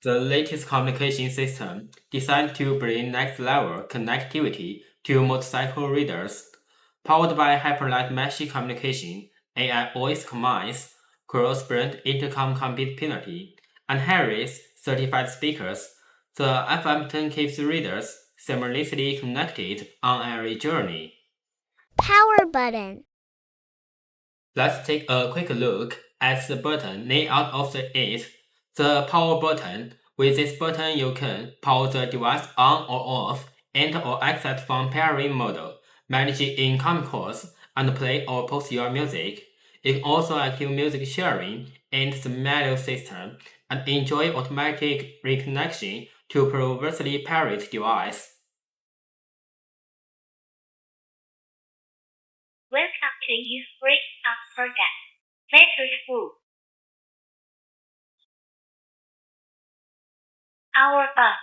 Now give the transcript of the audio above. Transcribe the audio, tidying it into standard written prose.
the latest communication system designed to bring next-level connectivity to motorcycle riders. Powered by Hyperlight Mesh communication, AI voice commands, cross-brand intercom compatibility, and Harris certified speakers, the FM10 keeps readers seamlessly connected on every journey. Power button. Let's take a quick look at the button layout of it. The power button. With this button, you can power the device on or off, enter or exit from pairing mode, manage incoming calls, and play or pause your music. You can also active music sharing and the menu system, and enjoy automatic reconnection to previously paired device. Welcome to use FreedConn product. Message full. Our bus.